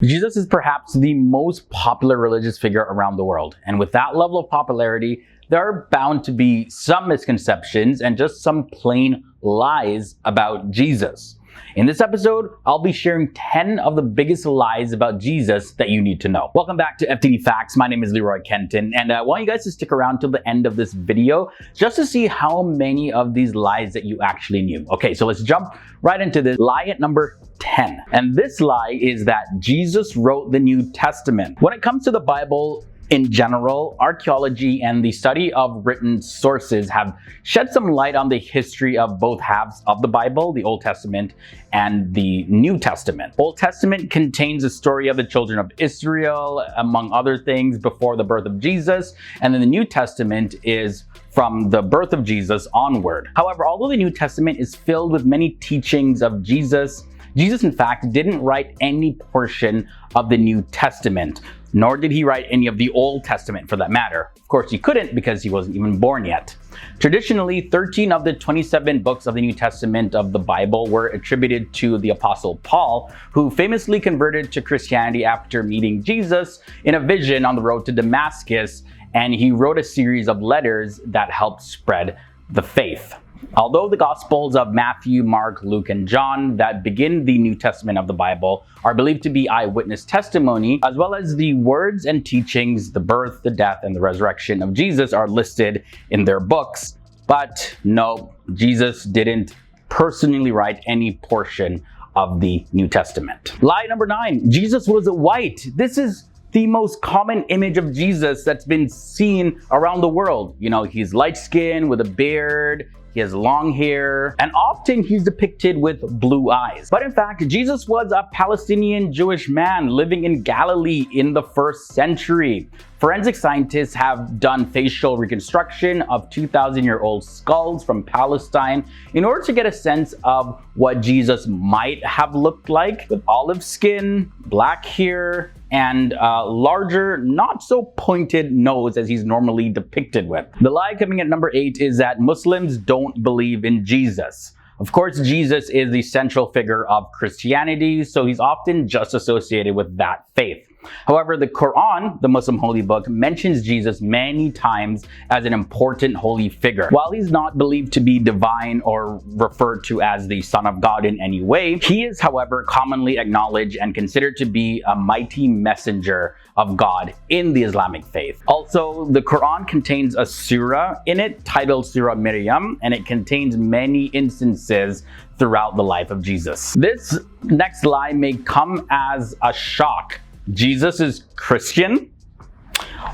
Jesus is perhaps the most popular religious figure around the world. And with that level of popularity, there are bound to be some misconceptions and just some plain lies about Jesus. In this episode, I'll be sharing 10 of the biggest lies about Jesus that you need to know. Welcome back to FTD Facts. My name is Leroy Kenton, and I want you guys to stick around till the end of this video just to see how many of these lies that you actually knew. Okay, so let's jump right into this. Lie at number 10. And this lie is that Jesus wrote the New Testament. When it comes to the Bible, in general, archaeology and the study of written sources have shed some light on the history of both halves of the Bible, the Old Testament and the New Testament. Old Testament contains the story of the children of Israel, among other things, before the birth of Jesus, and then the New Testament is from the birth of Jesus onward. However, although the New Testament is filled with many teachings of Jesus, Jesus, in fact, didn't write any portion of the New Testament, nor did he write any of the Old Testament for that matter. Of course, he couldn't because he wasn't even born yet. Traditionally, 13 of the 27 books of the New Testament of the Bible were attributed to the Apostle Paul, who famously converted to Christianity after meeting Jesus in a vision on the road to Damascus, and he wrote a series of letters that helped spread the faith. Although the Gospels of Matthew, Mark, Luke, and John that begin the New Testament of the Bible are believed to be eyewitness testimony, as well as the words and teachings, the birth, the death, and the resurrection of Jesus are listed in their books. But no, Jesus didn't personally write any portion of the New Testament. Lie number 9, Jesus was white. This is the most common image of Jesus that's been seen around the world. You know, he's light-skinned with a beard, he has long hair, and often he's depicted with blue eyes. But in fact, Jesus was a Palestinian Jewish man living in Galilee in the 1st century. Forensic scientists have done facial reconstruction of 2,000-year-old skulls from Palestine in order to get a sense of what Jesus might have looked like, with olive skin, black hair, and a larger, not so pointed nose as he's normally depicted with. The lie coming at number 8 is that Muslims don't believe in Jesus. Of course, Jesus is the central figure of Christianity, so he's often just associated with that faith. However, the Quran, the Muslim holy book, mentions Jesus many times as an important holy figure. While he's not believed to be divine or referred to as the Son of God in any way, he is, however, commonly acknowledged and considered to be a mighty messenger of God in the Islamic faith. Also, the Quran contains a surah in it titled Surah Maryam, and it contains many instances throughout the life of Jesus. This next lie may come as a shock. Jesus is Christian?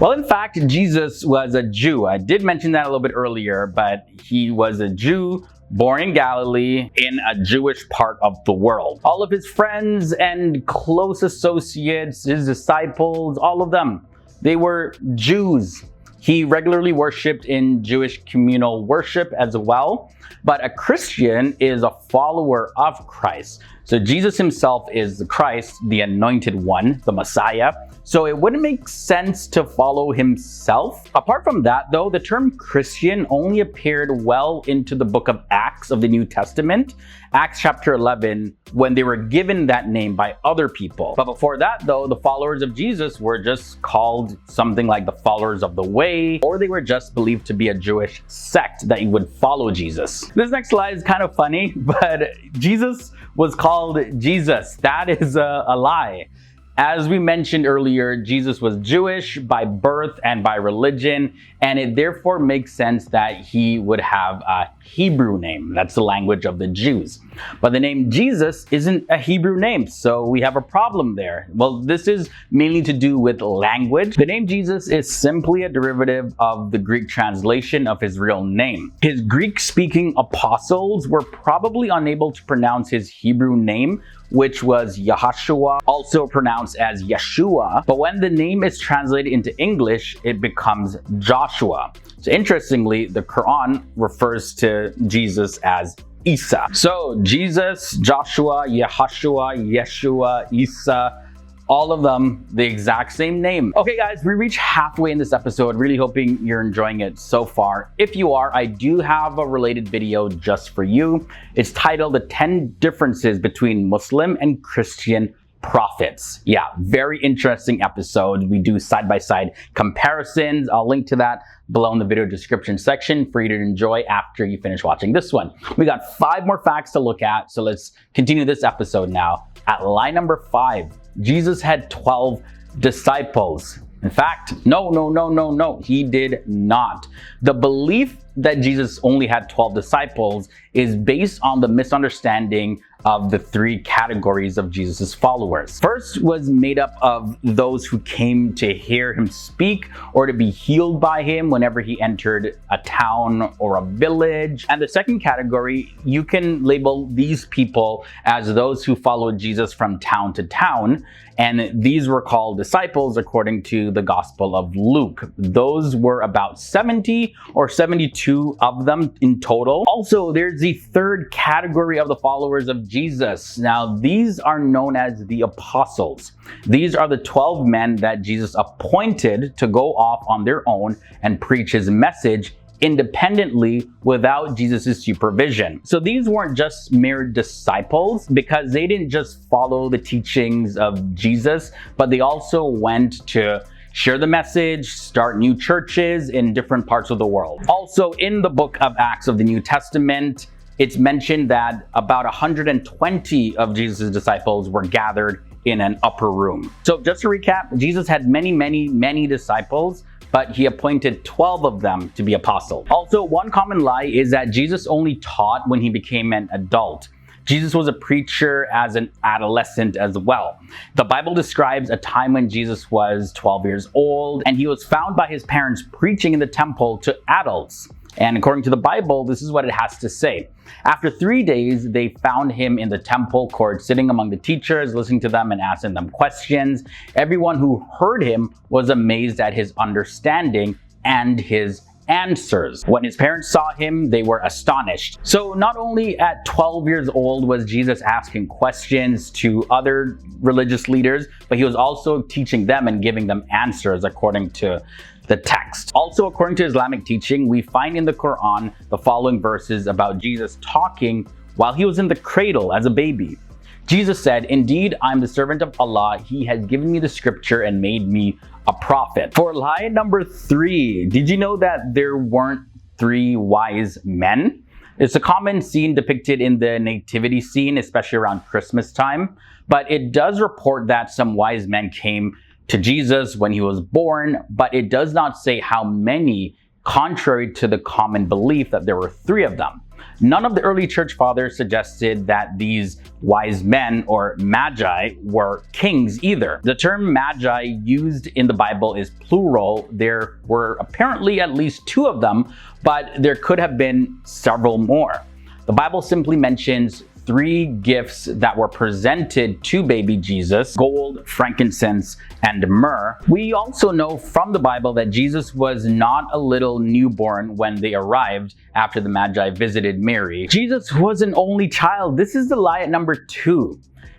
Well, in fact, Jesus was a Jew. I did mention that a little bit earlier, but he was a Jew born in Galilee in a Jewish part of the world. All of his friends and close associates, his disciples, all of them, they were Jews. He regularly worshipped in Jewish communal worship as well. But a Christian is a follower of Christ. So Jesus himself is the Christ, the anointed one, the Messiah. So it wouldn't make sense to follow himself. Apart from that, though, the term Christian only appeared well into the book of Acts of the New Testament, Acts chapter 11, when they were given that name by other people. But before that, though, the followers of Jesus were just called something like the followers of the way, or they were just believed to be a Jewish sect that would follow Jesus. This next slide is kind of funny, but Jesus was called Jesus. That is a lie. As we mentioned earlier, Jesus was Jewish by birth and by religion, and it therefore makes sense that he would have a Hebrew name. That's the language of the Jews. But the name Jesus isn't a Hebrew name, so we have a problem there. Well, this is mainly to do with language. The name Jesus is simply a derivative of the Greek translation of his real name. His Greek-speaking apostles were probably unable to pronounce his Hebrew name, which was Yahshua, also pronounced as Yeshua. But when the name is translated into English, it becomes Joshua. So interestingly, the Quran refers to Jesus as Isa. So Jesus, Joshua, Yahshua, Yeshua, Isa, all of them the exact same name. Okay guys, we reached halfway in this episode. Really hoping you're enjoying it so far. If you are, I do have a related video just for you. It's titled The 10 Differences Between Muslim and Christian prophets. Yeah, very interesting episode. We do side-by-side comparisons. I'll link to that below in the video description section for you to enjoy after you finish watching this one. We got 5 more facts to look at, so let's continue this episode now. At lie number 5, Jesus had 12 disciples. In fact, no, he did not. The belief that Jesus only had 12 disciples is based on the misunderstanding of the 3 categories of Jesus' followers. First was made up of those who came to hear him speak or to be healed by him whenever he entered a town or a village. And the second category, you can label these people as those who followed Jesus from town to town, and these were called disciples according to the Gospel of Luke. Those were about 70 or 72 of them in total. Also, there's the third category of the followers of Jesus. Now, these are known as the apostles. These are the 12 men that Jesus appointed to go off on their own and preach his message independently without Jesus' supervision. So these weren't just mere disciples because they didn't just follow the teachings of Jesus, but they also went to share the message, start new churches in different parts of the world. Also, in the book of Acts of the New Testament, it's mentioned that about 120 of Jesus' disciples were gathered in an upper room. So just to recap, Jesus had many disciples, but he appointed 12 of them to be apostles. Also, one common lie is that Jesus only taught when he became an adult. Jesus was a preacher as an adolescent as well. The Bible describes a time when Jesus was 12 years old, and he was found by his parents preaching in the temple to adults. And according to the Bible, this is what it has to say. After 3 days, they found him in the temple court, sitting among the teachers, listening to them and asking them questions. Everyone who heard him was amazed at his understanding and his answers. When his parents saw him, they were astonished. So not only at 12 years old was Jesus asking questions to other religious leaders, but he was also teaching them and giving them answers according to the text. Also, according to Islamic teaching, we find in the Quran the following verses about Jesus talking while he was in the cradle as a baby. Jesus said, "Indeed, I am the servant of Allah. He has given me the scripture and made me a prophet." For lie number 3, did you know that there weren't 3 wise men? It's a common scene depicted in the nativity scene, especially around Christmas time, but it does report that some wise men came to Jesus when he was born, but it does not say how many, contrary to the common belief that there were 3 of them. None of the early church fathers suggested that these wise men or magi were kings either. The term magi used in the Bible is plural. There were apparently at least 2 of them, but there could have been several more. The Bible simply mentions 3 gifts that were presented to baby Jesus: gold, frankincense, and myrrh. We also know from the Bible that Jesus was not a little newborn when they arrived after the Magi visited Mary. Jesus was an only child. This is the lie at number 2.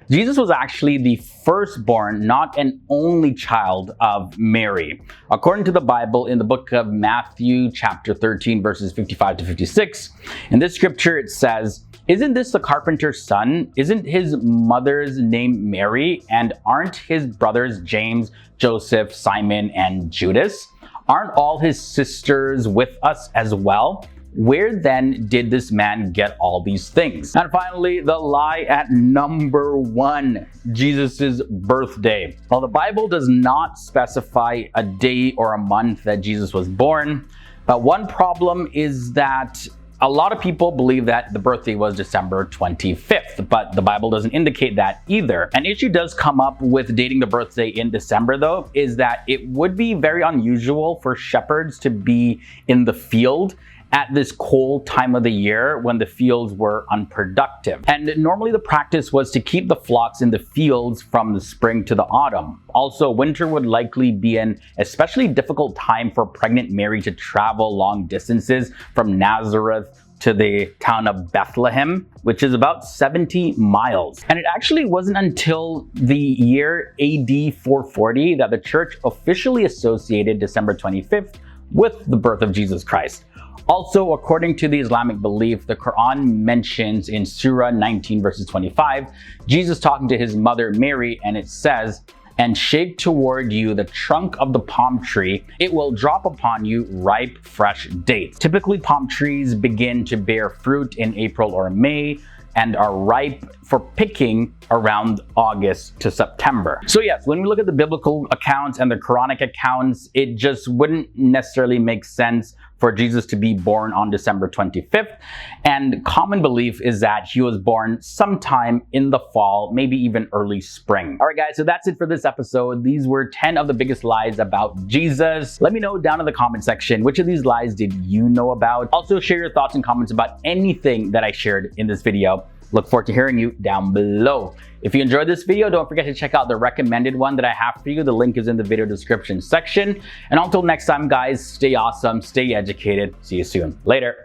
Jesus was actually the firstborn, not an only child of Mary. According to the Bible, in the book of Matthew, chapter 13, verses 55 to 56, in this scripture it says, "Isn't this the carpenter's son? Isn't his mother's name Mary? And aren't his brothers James, Joseph, Simon, and Judas? Aren't all his sisters with us as well? Where then did this man get all these things?" And finally, the lie at number 1, Jesus' birthday. While the Bible does not specify a day or a month that Jesus was born, but one problem is that a lot of people believe that the birthday was December 25th, but the Bible doesn't indicate that either. An issue does come up with dating the birthday in December, though, is that it would be very unusual for shepherds to be in the field at this cold time of the year when the fields were unproductive. And normally the practice was to keep the flocks in the fields from the spring to the autumn. Also, winter would likely be an especially difficult time for pregnant Mary to travel long distances from Nazareth to the town of Bethlehem, which is about 70 miles. And it actually wasn't until the year AD 440 that the church officially associated December 25th with the birth of Jesus Christ. Also, according to the Islamic belief, the Quran mentions in Surah 19 verses 25, Jesus talking to his mother Mary, and it says, "And shake toward you the trunk of the palm tree, it will drop upon you ripe, fresh dates." Typically, palm trees begin to bear fruit in April or May and are ripe for picking around August to September. So yes, when we look at the biblical accounts and the Quranic accounts, it just wouldn't necessarily make sense for Jesus to be born on December 25th. And common belief is that he was born sometime in the fall, maybe even early spring. All right, guys, so that's it for this episode. These were 10 of the biggest lies about Jesus. Let me know down in the comment section, which of these lies did you know about? Also, share your thoughts and comments about anything that I shared in this video. Look forward to hearing you down below. If you enjoyed this video, don't forget to check out the recommended one that I have for you. The link is in the video description section. And until next time, guys, stay awesome, stay educated. See you soon. Later.